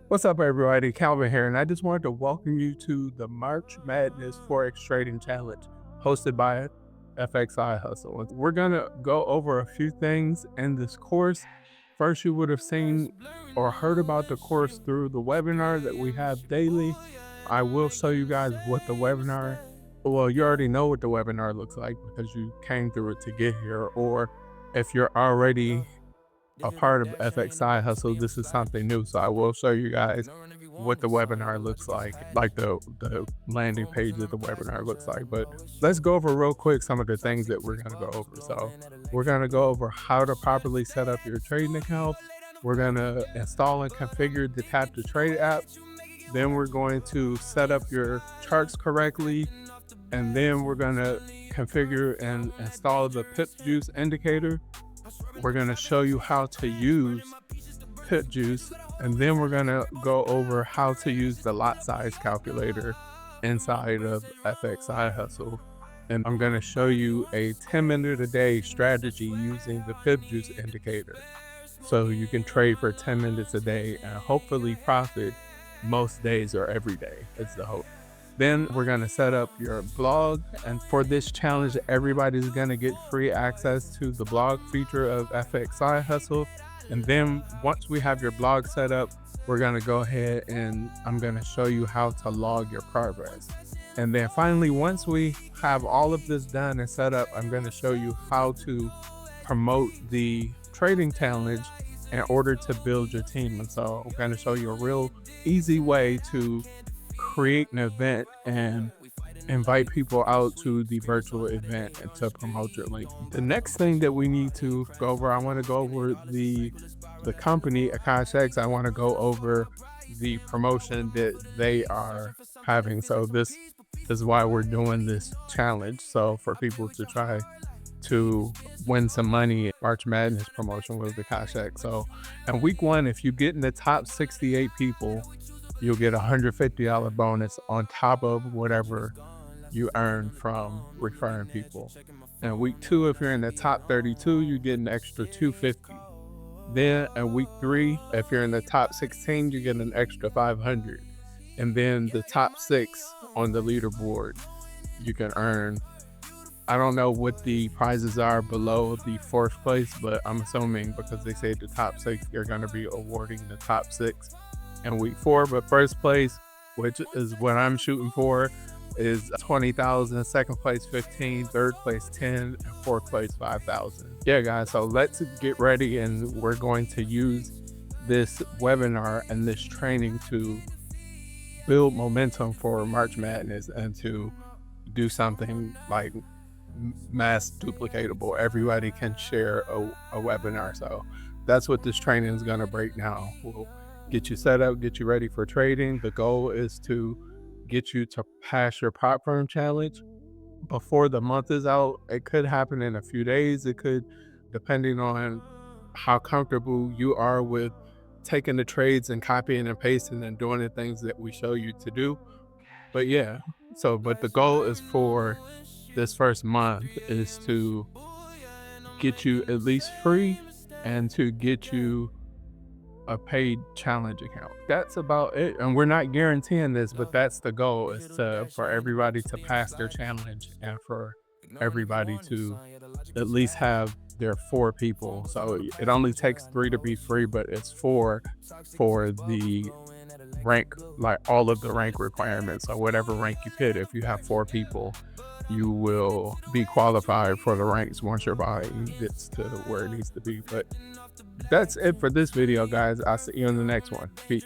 What's up, everybody? Calvin here, and I just wanted to welcome you to the March Madness Forex Trading Challenge hosted by FXI Hustle. We're going to go over a few things in this course. First, you would have seen or heard about the course through the webinar that we have daily. I will show you guys what the webinar, well, you already know what the webinar looks like because you came through it to get here, or if you're already a part of FXI Hustle, this is something new. So I will show you guys what the webinar looks like the landing page of the webinar looks like. But let's go over real quick some of the things that we're gonna go over. So we're gonna go over how to properly set up your trading account. We're gonna install and configure the Tap to Trade app. Then we're going to set up your charts correctly. And then we're gonna configure and install the Pip Juice indicator. We're going to show you how to use Pip Juice, and then we're going to go over how to use the lot size calculator inside of FXI Hustle. And I'm going to show you a 10-minute a day strategy using the Pip Juice indicator. So you can trade for 10 minutes a day and hopefully profit most days or every day is the hope. Then we're going to set up your blog, and for this challenge everybody's going to get free access to the blog feature of FXI Hustle. And then once we have your blog set up, we're going to go ahead and I'm going to show you how to log your progress. And then finally, once we have all of this done and set up, I'm going to show you how to promote the trading challenge in order to build your team. And so I'm going to show you a real easy way to create an event and invite people out to the virtual event and to promote your link. The next thing that we need to go over, I want to go over the company AkashX. I want to go over the promotion that they are having. So this is why we're doing this challenge. So for people to try to win some money, March Madness promotion with the AkashX. So in week one, if you get in the top 68 people, you'll get a $150 bonus on top of whatever you earn from referring people. And week two, if you're in the top 32, you get an extra $250. Then in week three, if you're in the top 16, you get an extra $500. And then the top 6 on the leaderboard, you can earn, I don't know what the prizes are below the 4th place, but I'm assuming because they say the top 6, they're going to be awarding the top 6 in week 4. But first place, which is what I'm shooting for, is 20,000, second place 15, third place 10, and fourth place 5,000. Yeah guys, so let's get ready, and we're going to use this webinar and this training to build momentum for March Madness and to do something like mass duplicatable. Everybody can share a webinar. So that's what this training is going to break down. We'll get you set up, get you ready for trading. The goal is to get you to pass your prop firm challenge before the month is out. It could happen in a few days. It could, depending on how comfortable you are with taking the trades and copying and pasting and doing the things that we show you to do. But yeah, but the goal is for this first month is to get you at least free and to get you a paid challenge account. That's about it. And we're not guaranteeing this, but that's the goal, is for everybody to pass their challenge and for everybody to at least have their 4 people. So it only takes 3 to be free, but it's 4 for the rank, like all of the rank requirements. So whatever rank you pick, if you have 4 people, you will be qualified for the ranks once your body gets to where it needs to be. But that's it for this video, guys. I'll see you in the next one. Peace.